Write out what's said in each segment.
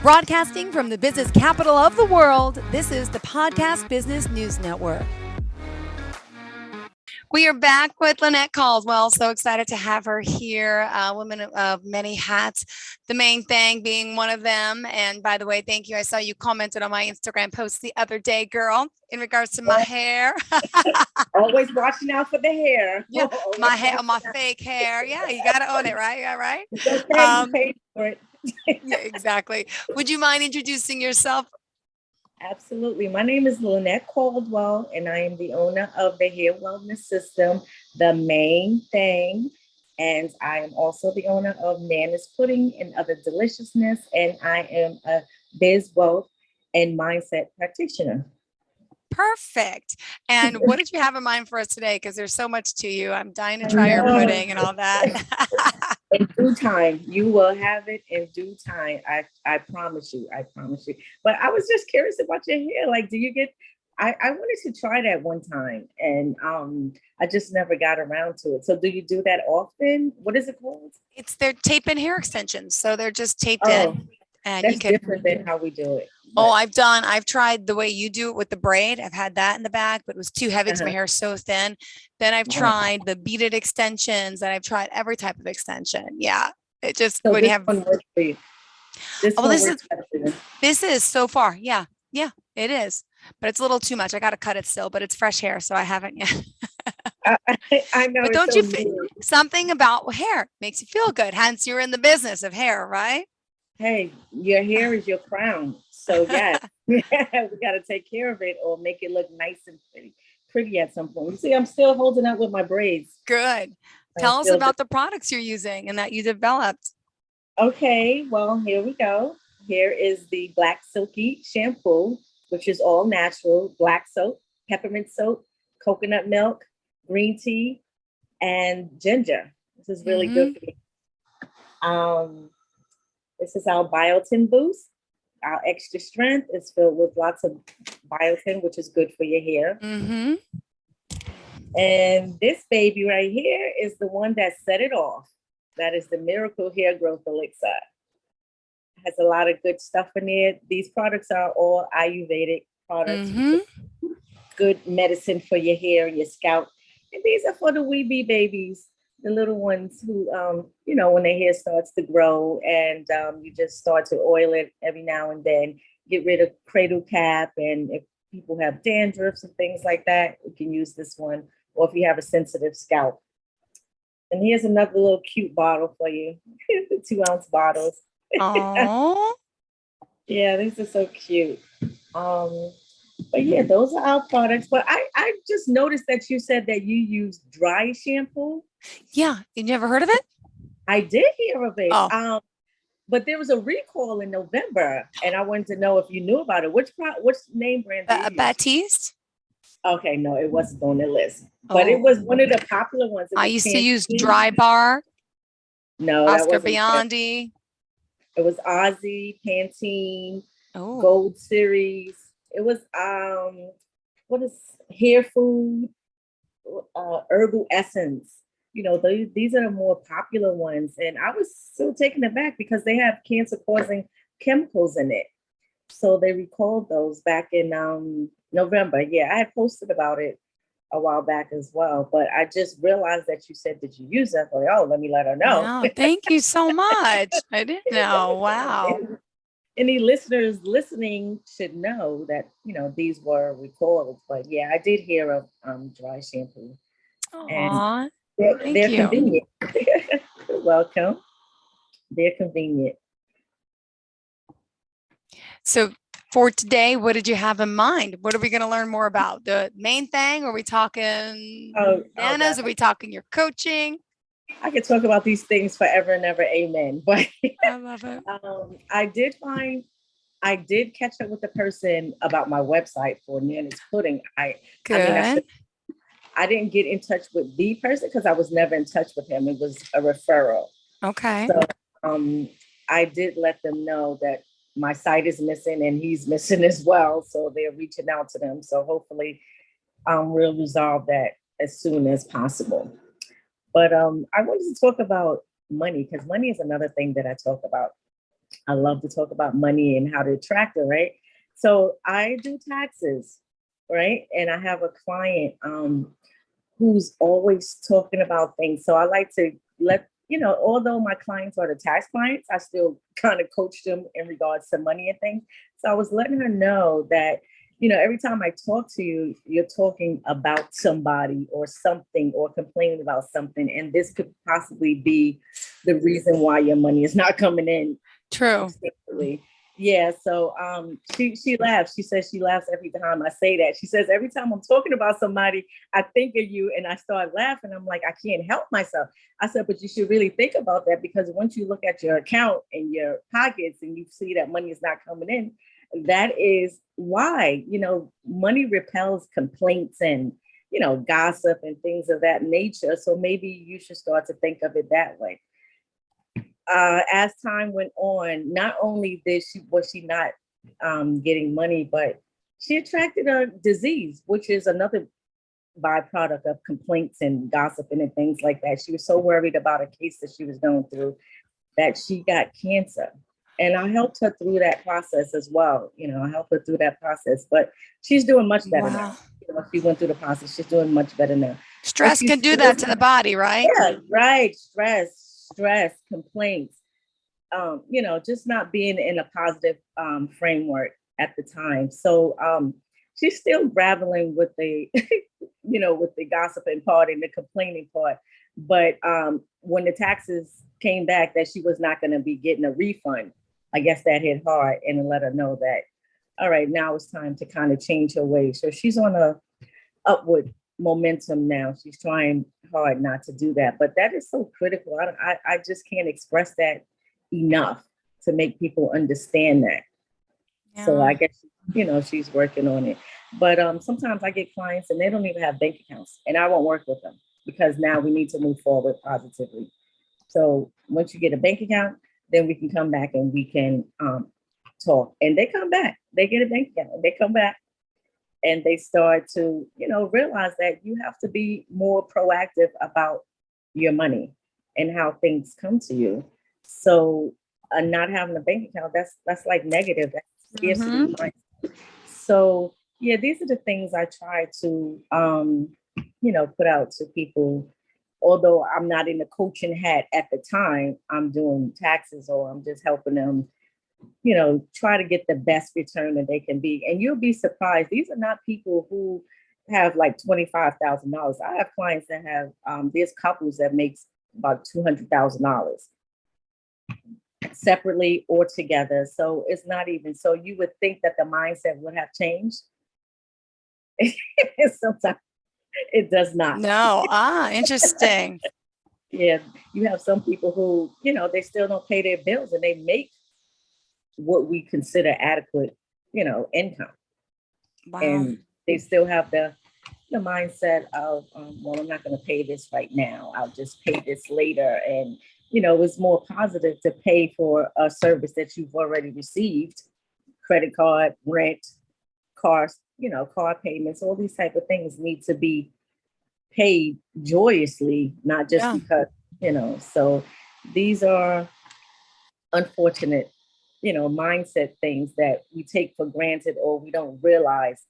Broadcasting from the business capital of the world, this is the Podcast Business News Network. We are back with Lynnette Caldwell. So excited to have her here. Women of many hats, the main thing being one of them. And by the way, thank you. I saw you commented on my Instagram post the other day, girl, in regards to my hair. Always watching out for the hair. Yeah, my hair, my fake hair. Yeah, you got to own it, right? Yeah, right. It's okay, you paid for it. Yeah, exactly. Would you mind introducing yourself? Absolutely. My name is Lynnette Caldwell, and I am the owner of the hair wellness system, theMANEthang. And I am also the owner of Nana's Pudding and Other Deliciousness. And I am a biz wealth and mindset practitioner. Perfect. And what did you have in mind for us today? Because there's so much to you. I'm dying to try your pudding and all that. In due time, you will have it in due time. I promise you. I promise you. But I was just curious about your hair. Like, do you get? I wanted to try that one time, and I just never got around to it. So, do you do that often? What is it called? They're tape-in hair extensions, so they're just taped in. And that's different than how we do it. Oh, I've tried the way you do it with the braid. I've had that in the back, but it was too heavy because my hair is so thin. Then I've tried the beaded extensions, and I've tried every type of extension. Yeah. It just, so when you have, this is so far. Yeah. Yeah, it is, but it's a little too much. I got to cut it still, but it's fresh hair. So I haven't yet. I know. But don't you feel something about hair makes you feel good? Hence you're in the business of hair, right? Hey, your hair is your crown. So yes, we got to take care of it or make it look nice and pretty at some point. You see, I'm still holding up with my braids. Good. Tell us about the products you're using and that you developed. Okay, well, here we go. Here is the Black Silky shampoo, which is all natural, black soap, peppermint soap, coconut milk, green tea, and ginger. This is really good for you. This is our biotin boost. Our extra strength is filled with lots of biotin, which is good for your hair. And this baby right here is the one that set it off. That is the Miracle Hair Growth Elixir. It has a lot of good stuff in it. These products are all Ayurvedic products. Good medicine for your hair and your scalp. And these are for the wee bee babies, the little ones who, when their hair starts to grow and you just start to oil it every now and then, get rid of cradle cap. And if people have dandruffs and things like that, you can use this one. Or if you have a sensitive scalp. And here's another little cute bottle for you, the 2-ounce bottles. Oh, yeah, these are so cute. But yeah, those are our products. But I just noticed that you said that you use dry shampoo. Yeah. You never heard of it? I did hear of it. Oh. But there was a recall in November, and I wanted to know if you knew about it. Which name brand do you use? Batiste? Okay, no, it wasn't on the list. But it was one of the popular ones. I used to use Dry Bar. No, Oscar Biondi. It was Aussie, Pantene, Gold Series. It was what is hair food, herbal essence. These are the more popular ones. And I was still taken aback because they have cancer-causing chemicals in it. So they recalled those back in November. Yeah, I had posted about it a while back as well. But I just realized that you said that you use it. I thought, let me let her know. Wow, thank you so much. I didn't know. Wow. Any listeners listening should know that, these were recalled. But yeah, I did hear of dry shampoo. Aww. They're convenient. You're welcome. They're convenient. So for today, what did you have in mind? What are we going to learn more about? The main thing? Are we talking Nana's? Are we talking your coaching? I could talk about these things forever and ever. Amen. But I love it. I did catch up with the person about my website for Nana's Pudding. I didn't get in touch with the person because I was never in touch with him. It was a referral. Okay. So I did let them know that my site is missing and he's missing as well. So they're reaching out to them. So hopefully we'll resolve that as soon as possible. But I wanted to talk about money because money is another thing that I talk about. I love to talk about money and how to attract it, right? So I do taxes, right? And I have a client who's always talking about things. So I like to let, although my clients are the tax clients, I still kind of coach them in regards to money and things. So I was letting her know that, every time I talk to you, you're talking about somebody or something or complaining about something. And this could possibly be the reason why your money is not coming in. True. Yeah, so she laughs. She says she laughs every time I say that. She says every time I'm talking about somebody, I think of you and I start laughing. I'm like, I can't help myself. I said, but you should really think about that, because once you look at your account and your pockets and you see that money is not coming in, that is why, money repels complaints and, gossip and things of that nature. So maybe you should start to think of it that way. As time went on, not only was she not getting money, but she attracted a disease, which is another byproduct of complaints and gossiping and things like that. She was so worried about a case that she was going through that she got cancer. And I helped her through that process as well. I helped her through that process, but she's doing much better now. She went through the process. She's doing much better now. Stress can do that to the body, right? Yeah, right. Stress, complaints, just not being in a positive framework at the time. So she's still grappling with the, with the gossiping part and the complaining part. But when the taxes came back that she was not going to be getting a refund, I guess that hit hard, and let her know that, all right, now it's time to kind of change her ways. So she's on a upward momentum now. She's trying hard not to do that, but that is so critical. I just can't express that enough to make people understand that. Yeah. So I guess, she's working on it. But sometimes I get clients and they don't even have bank accounts, and I won't work with them because now we need to move forward positively. So once you get a bank account, then we can come back and we can talk. And they come back, they get a bank account, they come back and they start to, realize that you have to be more proactive about your money and how things come to you. So not having a bank account, that's like negative. That's scarcity. Mm-hmm. So yeah, these are the things I try to, put out to people. Although I'm not in the coaching hat at the time, I'm doing taxes or I'm just helping them, try to get the best return that they can be. And you'll be surprised. These are not people who have like $25,000. I have clients that have, there's couples that makes about $200,000 separately or together. So it's not even, so you would think that the mindset would have changed. Sometimes it does not. No. Interesting. Yeah. You have some people who, they still don't pay their bills and they make what we consider adequate, income. Wow. And they still have the mindset of, well, I'm not going to pay this right now. I'll just pay this later. And, it's more positive to pay for a service that you've already received, credit card, rent, cars, car payments, all these type of things need to be paid joyously, not just because, so these are unfortunate, mindset things that we take for granted or we don't realize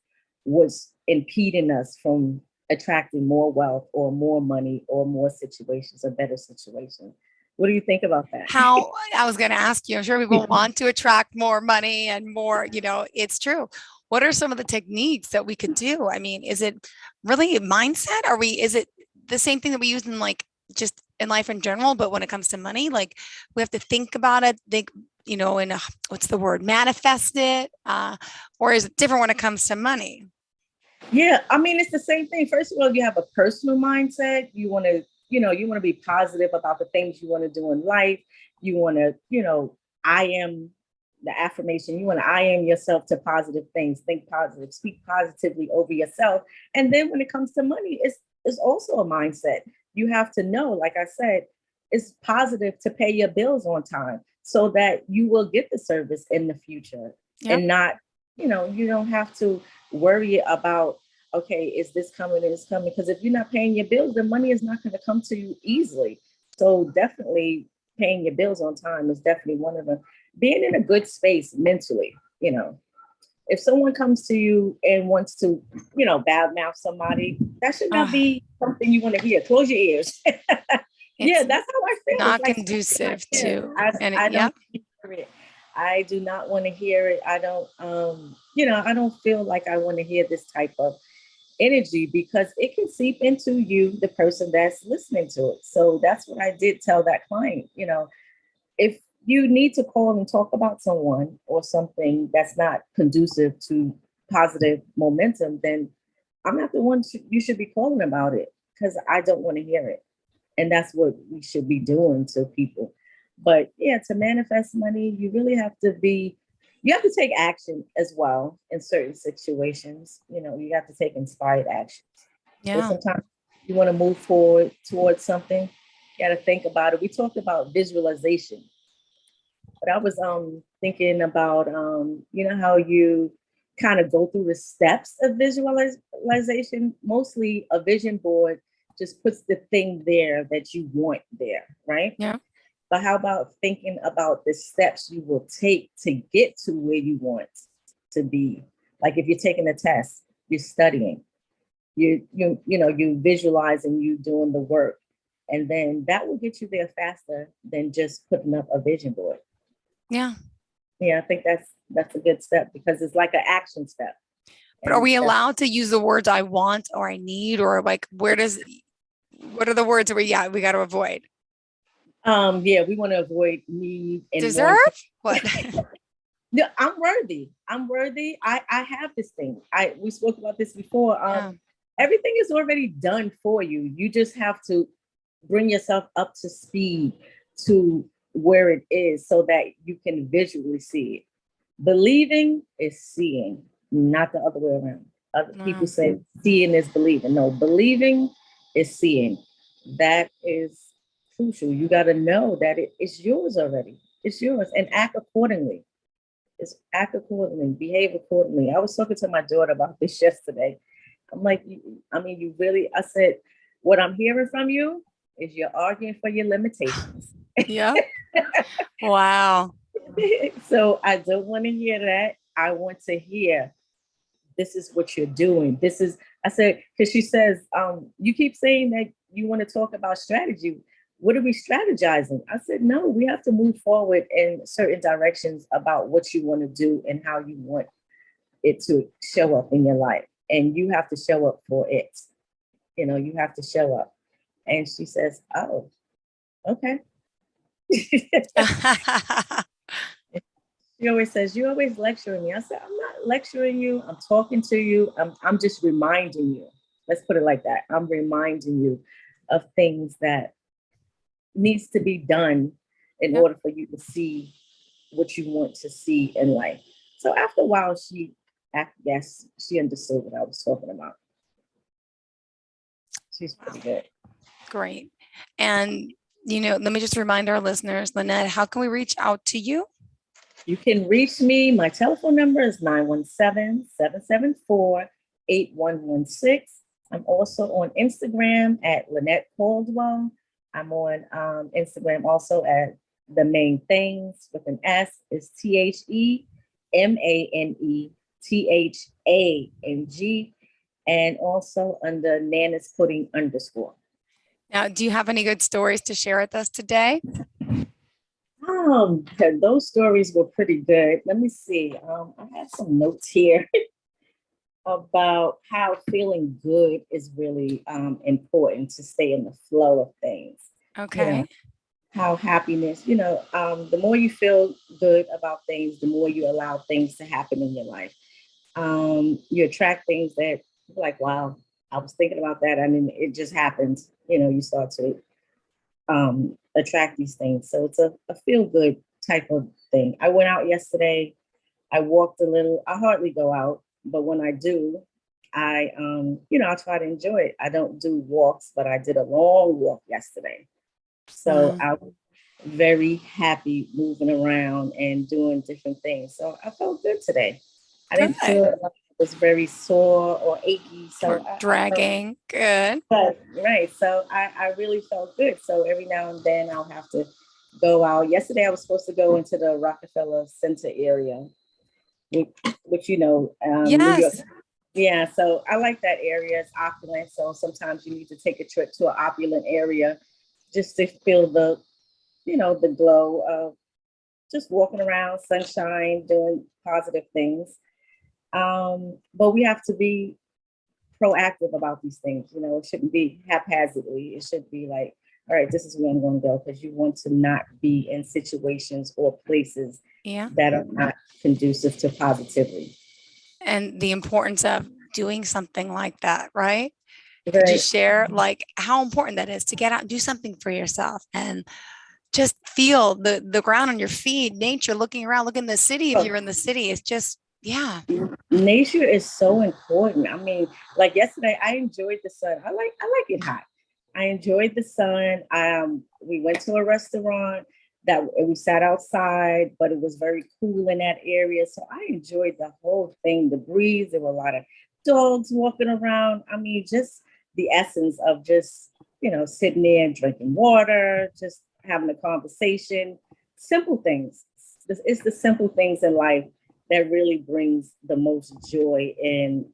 was impeding us from attracting more wealth or more money or more situations, a better situation. What do you think about that? How I was going to ask you, I'm sure people want to attract more money and more, it's true. What are some of the techniques that we could do? I mean, is it really a mindset? Is it the same thing that we use in like just in life in general, but when it comes to money, like we have to think about it, what's the word, manifest it, or is it different when it comes to money? Yeah, I mean, it's the same thing. First of all, you have a personal mindset. You want to, you want to be positive about the things you want to do in life. You want to, I am the affirmation. You want to I am yourself to positive things. Think positive, speak positively over yourself. And then when it comes to money, it's also a mindset. You have to know, like I said, it's positive to pay your bills on time so that you will get the service in the future. Yep. And not, you don't have to worry about, okay, is this coming? Is coming? Because if you're not paying your bills, the money is not going to come to you easily. So definitely paying your bills on time is definitely one of them. being in a good space mentally, if someone comes to you and wants to, badmouth somebody, that should not be something you want to hear. Close your ears. Yeah, that's how I feel. Not it's like conducive to, I don't hear it. I do not want to hear it. I don't, I don't feel like I want to hear this type of energy because it can seep into you, the person that's listening to it. So that's what I did tell that client, if you need to call and talk about someone or something that's not conducive to positive momentum, then I'm not the one you should be calling about it because I don't want to hear it. And that's what we should be doing to people. But yeah, to manifest money, you really have to you have to take action as well in certain situations. You have to take inspired actions. Yeah. Sometimes you want to move forward towards something, you got to think about it. We talked about visualization, but I was thinking about how you kind of go through the steps of visualization. Mostly a vision board just puts the thing there that you want there, right? Yeah. But how about thinking about the steps you will take to get to where you want to be? Like if you're taking a test, you're studying, you visualize and you doing the work. And then that will get you there faster than just putting up a vision board. Yeah. Yeah, I think that's a good step because it's like an action step. But are we allowed to use the words I want or I need, or like what are the words we got to avoid? Yeah, we want to avoid need and deserve. What? No, I'm worthy. I have this thing. We spoke about this before. Everything is already done for you. You just have to bring yourself up to speed to where it is so that you can visually see it. Believing is seeing, not the other way around. Other people say seeing is believing. No, believing is seeing. That is crucial. You got to know that it's yours already. It's yours, and act accordingly. Behave accordingly. I was talking to my daughter about this yesterday. I'm like, you really, I said, what I'm hearing from you is you're arguing for your limitations. Yeah. Wow. So I don't want to hear that. I want to hear, this is what you're doing. I said, because she says, you keep saying that you want to talk about strategy. What are we strategizing? I said, no, we have to move forward in certain directions about what you want to do and how you want it to show up in your life. And you have to show up for it. You have to show up. And she says, oh, okay. She always says, you always lecturing me. I said, I'm not lecturing you. I'm talking to you. I'm just reminding you. Let's put it like that. I'm reminding you of things that needs to be done in order for you to see what you want to see in life. So after a while, she understood what I was talking about. She's pretty good. Great. And, let me just remind our listeners, Lynnette, how can we reach out to you? You can reach me. My telephone number is 917-774-8116. I'm also on Instagram at Lynnette Caldwell. I'm on Instagram also at theMANEthang with an S. Is TheMANEthang, and also under Nana's Pudding _. Now, do you have any good stories to share with us today? Those stories were pretty good. Let me see. I have some notes here about how feeling good is really important to stay in the flow of things. Okay. How happiness, the more you feel good about things, the more you allow things to happen in your life. You attract things that like, wow, I was thinking about that. I mean, it just happens. You start to attract these things. So it's a feel good type of thing. I went out yesterday. I walked a little. I hardly go out, but when I do, I try to enjoy it. I don't do walks, but I did a long walk yesterday. So I was very happy moving around and doing different things. So I felt good today. I didn't feel like I was very sore or achy. So dragging. Good. Right. So I really felt good. So every now and then I'll have to go out. Yesterday, I was supposed to go into the Rockefeller Center area, which New York. Yes. Yeah, so I like that area. It's opulent. So sometimes you need to take a trip to an opulent area just to feel the glow of just walking around, sunshine, doing positive things. But we have to be proactive about these things. It shouldn't be haphazardly. It should be like, all right, this is where I'm going to go, because you want to not be in situations or places Yeah. that are not conducive to positivity. And the importance of doing something like that, right? Could you Right. share like how important that is to get out and do something for yourself and just feel the ground on your feet, nature, looking around, look in the city if you're in the city. It's just, yeah. Nature is so important. I mean, like yesterday, I enjoyed the sun. I like it hot. I enjoyed the sun. We went to a restaurant that we sat outside, but it was very cool in that area. So I enjoyed the whole thing. The breeze. There were a lot of dogs walking around. I mean, just the essence of just sitting there and drinking water, just having a conversation. Simple things. It's the simple things in life that really brings the most joy and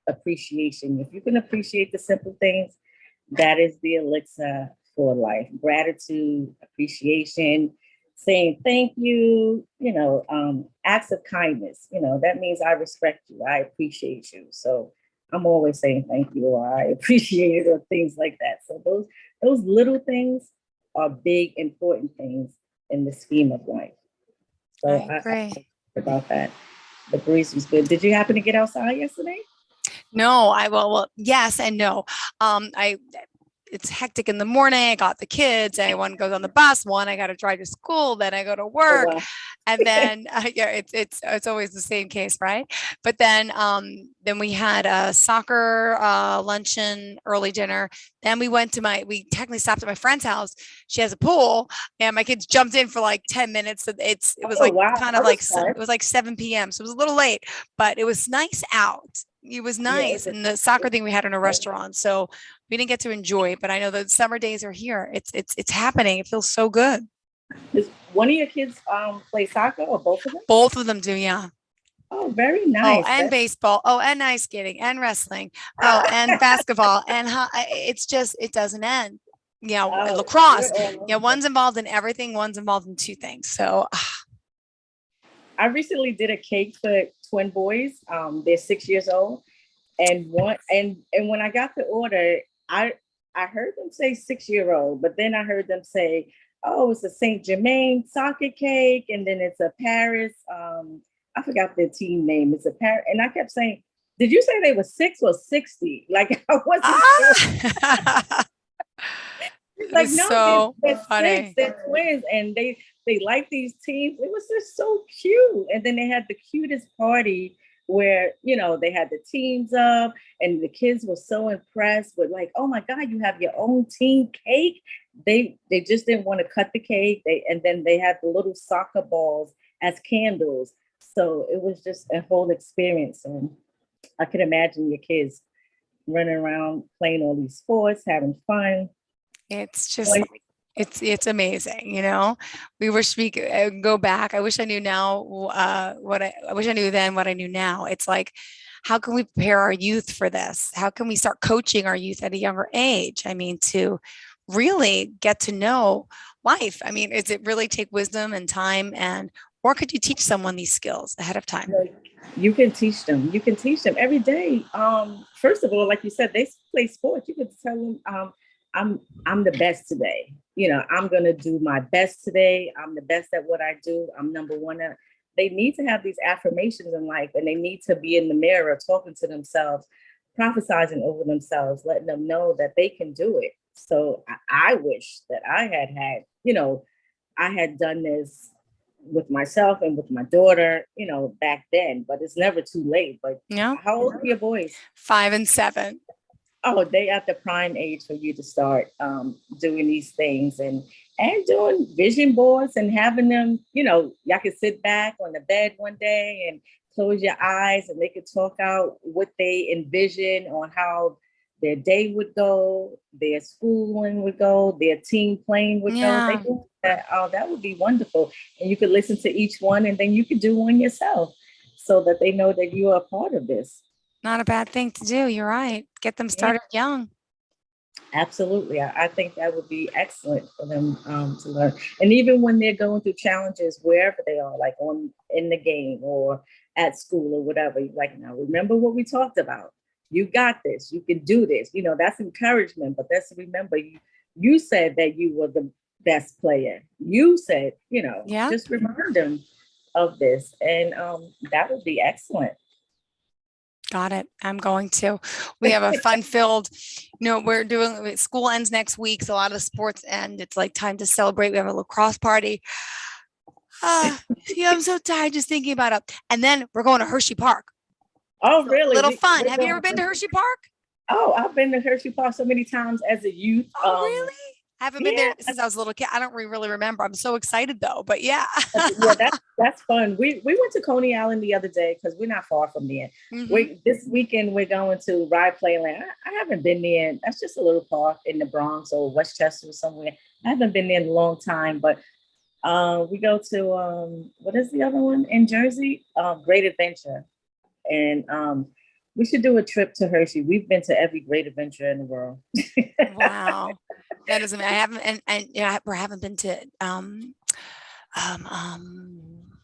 appreciation. If you can appreciate the simple things, that is the elixir for life. Gratitude, appreciation, saying thank you, acts of kindness. That means I respect you, I appreciate you. So I'm always saying thank you, or I appreciate it, or things like that. So those little things are big, important things in the scheme of life. So I agree. about that. The breeze was good. Did you happen to get outside yesterday? No, I will. Well, yes and no. I It's hectic in the morning. I got the kids. One goes on the bus. One I got to drive to school. Then I go to Oh, work, wow. and then yeah, it's always the same case, right? But then we had a soccer luncheon, early dinner. Then we technically stopped at my friend's house. She has a pool, and my kids jumped in for like 10 minutes. So it was Oh, like wow. kind of That like was fun. it was like 7 p.m. So it was a little late, but it was nice out. It was Yeah, nice, and the soccer thing we had in a restaurant. So we didn't get to enjoy it, but I know the summer days are here. It's happening. It feels so good. Does one of your kids play soccer, or both of them? Both of them do, yeah. Oh, very Oh, nice. and That's baseball. Oh, and ice skating and wrestling. Oh, and basketball. And it's just it doesn't end. you're Lacrosse. all Yeah, over. one's involved in everything. One's involved in two things. So I recently did a cake for twin boys. They're 6 years old, and when I got the order, I heard them say 6 year old, but then I heard them say, "Oh, it's a Saint Germain soccer cake," and then it's a Paris. I forgot the team name. It's a Paris, and I kept saying, "Did you say they were 6 or 60?" Like I wasn't sure. ah, It's it like, is no, so they're six. funny. They're twins, and they like these teams. It was just so cute. And then they had the cutest party where they had the teams up, and the kids were so impressed with, like, oh my god, you have your own team cake. They just didn't want to cut the cake. And then they had the little soccer balls as candles. So it was just a whole experience, and I can imagine your kids running around playing all these sports, having fun. It's just it's amazing, we were speaking go back. I wish I knew now I wish I knew then what I knew now. It's like, how can we prepare our youth for this? How can we start coaching our youth at a younger age? I mean, to really get to know life. I mean, does it really take wisdom and time, or could you teach someone these skills ahead of time? Like, you can teach them. You can teach them every day. First of all, like you said, they play sports. You could tell them, I'm the best today. I'm gonna do my best today. I'm the best at what I do. I'm number one. They need to have these affirmations in life, and they need to be in the mirror talking to themselves, prophesizing over themselves, letting them know that they can do it. So I wish that I had done this with myself and with my daughter, back then, but it's never too late. But Yeah, how old are your boys? 5 and 7. Oh, they at the prime age for you to start doing these things, and doing vision boards, and having them, y'all can sit back on the bed one day and close your eyes, and they could talk out what they envision on how their day would go, their schooling would go, their team playing would go. Yeah, that would be wonderful. And you could listen to each one, and then you could do one yourself, so that they know that you are a part of this. Not a bad thing to do. You're right. Get them Yeah, started young. absolutely. I think that would be excellent for them to learn. And even when they're going through challenges, wherever they are, like on in the game or at school or whatever, like, now remember what we talked about. You got this. You can do this. That's encouragement. But that's, remember, you said that you were the best player. You said, Yeah. just remind them of this, and that would be excellent. Got it. I'm going to. We have a fun-filled, we're doing, school ends next week, so a lot of the sports end. It's like time to celebrate. We have a lacrosse party. Yeah, I'm so tired just thinking about it. And then we're going to Hershey Park. Oh, So, really? little fun. We're Have you going ever been to to Hershey Park? Oh, I've been to Hershey Park so many times as a youth. Oh, really? I haven't been Yeah, there since I was a little kid. I don't really remember. I'm so excited though, but yeah. yeah, that's fun. We went to Coney Island the other day because we're not far from there. Mhm. This weekend we're going to Ride Playland. I haven't been there. That's just a little park in the Bronx or Westchester or somewhere. I haven't been there in a long time, but we go to what is the other one in Jersey? Great Adventure, and we should do a trip to Hershey. We've been to every great adventure in the world. Wow. That is amazing. I haven't, and we haven't been to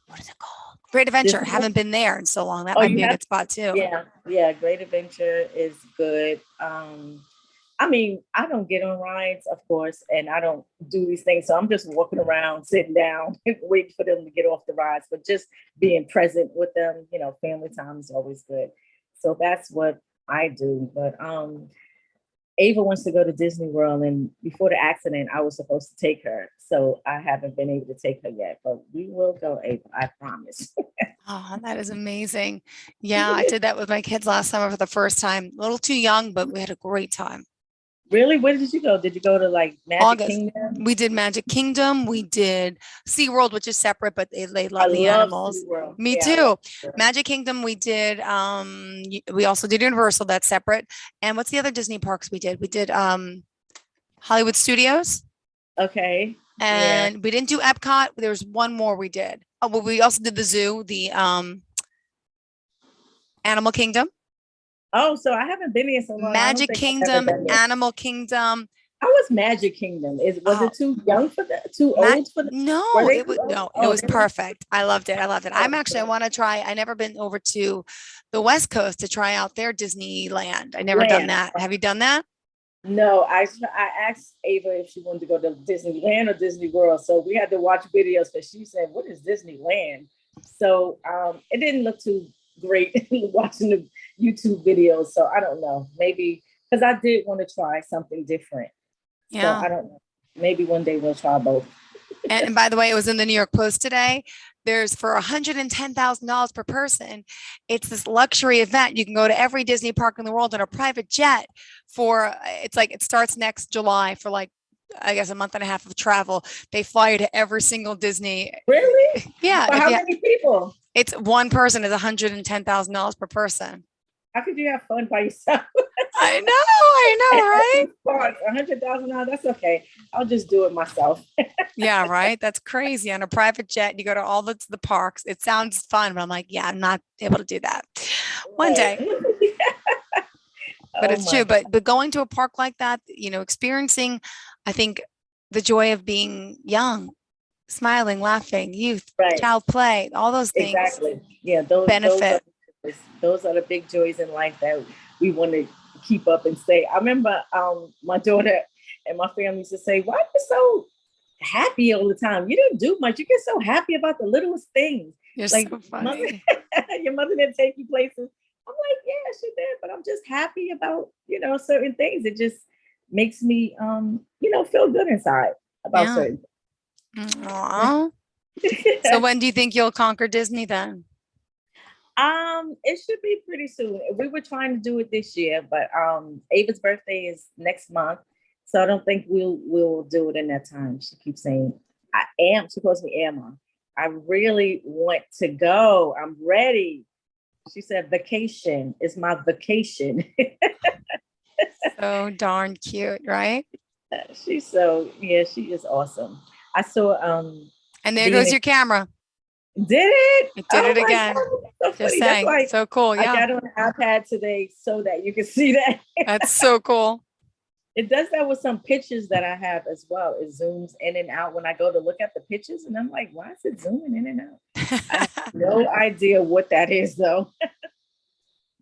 what is it called? Great Adventure. Disney. Haven't been there in so long. That Oh, might you be a have? good spot too. Yeah. Great Adventure is good. I mean, I don't get on rides, of course, and I don't do these things. So I'm just walking around, sitting down, waiting for them to get off the rides. But just being present with them, family time is always good. So that's what I do. But Ava wants to go to Disney World, and before the accident, I was supposed to take her. So I haven't been able to take her yet, but we will go, Ava, I promise. Oh, that is amazing. Yeah, I did that with my kids last summer for the first time. A little too young, but we had a great time. Really? Where did you go? Did you go to like Magic August. Kingdom? We did Magic Kingdom. We did SeaWorld, which is separate, but they I love the love animals. SeaWorld. Me Yeah, I love too. SeaWorld. Magic Kingdom, we did we also did Universal, that's separate. And what's the other Disney parks we did? We did Hollywood Studios, Okay. Yeah. and we didn't do Epcot. There was one more we did. Oh, well, we also did the zoo, the Animal Kingdom, Oh, so I haven't been here so long. I don't Magic think I've ever Kingdom, been there. Animal Kingdom. How was Magic Kingdom? Was Oh, it too young for that? Too old for that? Were no, they it too was old? no, it Oh, was they were. perfect. I loved it. I loved it. Oh, I good. want to try. I never been over to the West Coast to try out their Disneyland. I never done Land. that. Have you done that? No, I asked Ava if she wanted to go to Disneyland or Disney World. So we had to watch videos because she said, "What is Disneyland?" So it didn't look too great watching the YouTube videos. So I don't know. Maybe because I did want to try something different. So Yeah. I don't know. Maybe one day we'll try both. And by the way, it was in the New York Post today. There's for $110,000 per person. It's this luxury event. You can go to every Disney park in the world in a private jet for, it's like, it starts next July for like, I guess a month and a half of travel. They fly you to every single Disney. Really? Yeah. For If how you, many people? it's one person is $110,000 per person. How could you have fun by yourself? I know, right? $100,000. That's okay. I'll just do it myself. Yeah, right. That's crazy. On a private jet, you go to all the parks. It sounds fun, but I'm like, yeah, I'm not able to do that one Right. day. But Oh it's my true. God. But going to a park like that, experiencing, I think, the joy of being young, smiling, laughing, youth, Right. child play, all those things Exactly. Yeah. Those benefit. are the big joys in life that we want to keep up and stay. I remember my daughter and my family used to say, "Why are you so happy all the time? You don't do much. You get so happy about the littlest things. You're Like, so mother, funny. your mother didn't take you places." I'm like, "Yeah, she did, but I'm just happy about, certain things. It just makes me, feel good inside about Yeah. certain Aw. So things." when do you think you'll conquer Disney then? It should be pretty soon. We were trying to do it this year, but Ava's birthday is next month, so I don't think we'll do it in that time. She keeps saying, "I am." She calls me Emma. I really want to go. I'm ready. She said, "Vacation is my vacation." So darn cute, right? She is awesome. I saw And there goes your camera. Did it? It did it again. So Just saying. That's So cool. Yeah. I got on an iPad today so that you can see that. That's so cool. It does that with some pictures that I have as well. It zooms in and out when I go to look at the pictures, and I'm like, why is it zooming in and out? I have no idea what that is, though.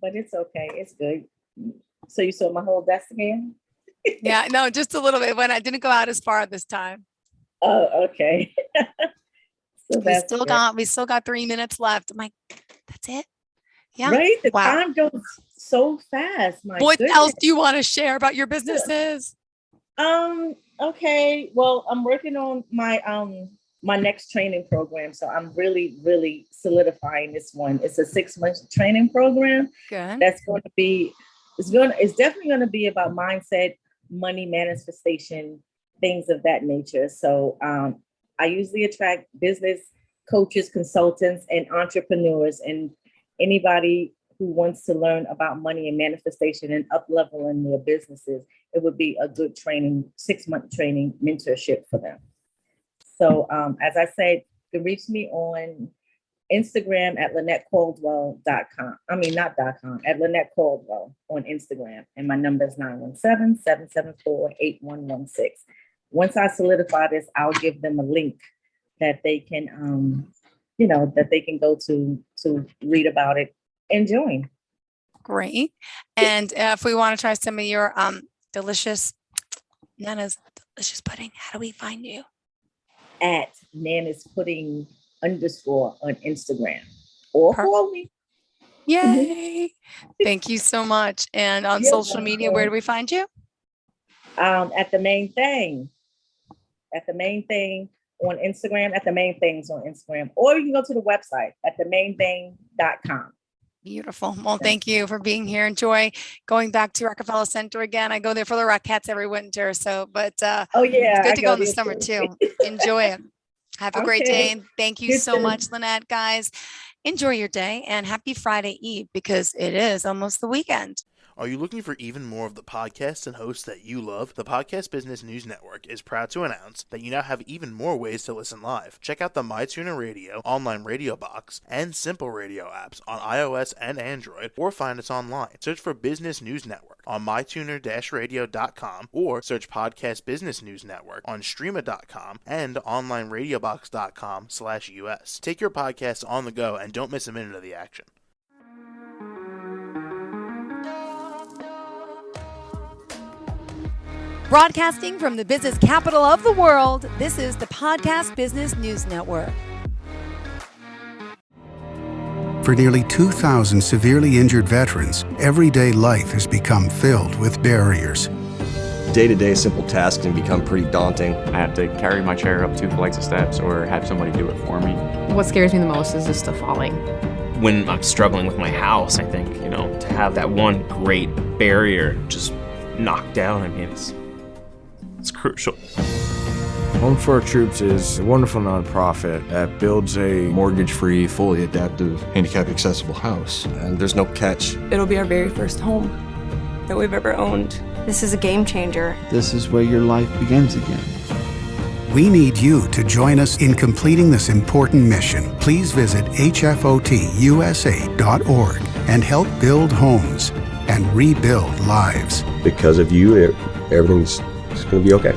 But it's okay. It's good. So you saw my whole desk again? Yeah, no, just a little bit. When I didn't go out as far this time. Oh, okay. So we still got 3 minutes left. I'm like, that's it. Yeah. Right. The time goes so fast. What else do you want to share about your businesses? Okay. Well, I'm working on my next training program. So I'm really, really solidifying this one. It's a 6-month training program. Good. That's going to be, it's definitely going to be about mindset, money manifestation, things of that nature. So I usually attract business coaches, consultants, and entrepreneurs, and anybody who wants to learn about money and manifestation and up-leveling their businesses. It would be a good training, 6-month training mentorship for them. So as I said, you can reach me on Instagram at LynetteCaldwell.com. I mean, not .com, at Lynnette Caldwell on Instagram. And my number is 917-774-8116. Once I solidify this, I'll give them a link that they can, that they can go to read about it and join. Great. And if we want to try some of your delicious Nana's delicious pudding, how do we find you? At Nana's Pudding _ on Instagram, or call me. Yay. Thank you so much. And on social media, where do we find you? At theMANEthang. At theMANEthang on Instagram, at theMANEthang's on Instagram, or you can go to the website at theMANEthang.com. Beautiful. Well, thank you for being here. Enjoy going back to Rockefeller Center again. I go there for the Rockettes every winter. So, but oh yeah, it's good to go in the summer too. Enjoy it. Have a great day. And thank you so much, Lynnette. Guys, enjoy your day and happy Friday Eve, because it is almost the weekend. Are you looking for even more of the podcasts and hosts that you love? The Podcast Business News Network is proud to announce that you now have even more ways to listen live. Check out the MyTuner Radio, online radio box, and Simple Radio apps on iOS and Android, or find us online. Search for Business News Network on mytuner-radio.com, or search Podcast Business News Network on streama.com and onlineradiobox.com/US. Take your podcast on the go and don't miss a minute of the action. Broadcasting from the business capital of the world, this is the Podcast Business News Network. For nearly 2,000 severely injured veterans, everyday life has become filled with barriers. Day-to-day simple tasks can become pretty daunting. I have to carry my chair up 2 flights of steps or have somebody do it for me. What scares me the most is just the falling. When I'm struggling with my house, I think, to have that one great barrier just knocked down, it's crucial. Home for Our Troops is a wonderful nonprofit that builds a mortgage-free, fully adaptive, handicap-accessible house. And there's no catch. It'll be our very first home that we've ever owned. This is a game changer. This is where your life begins again. We need you to join us in completing this important mission. Please visit hfotusa.org and help build homes and rebuild lives. Because of you, everything's going to be okay.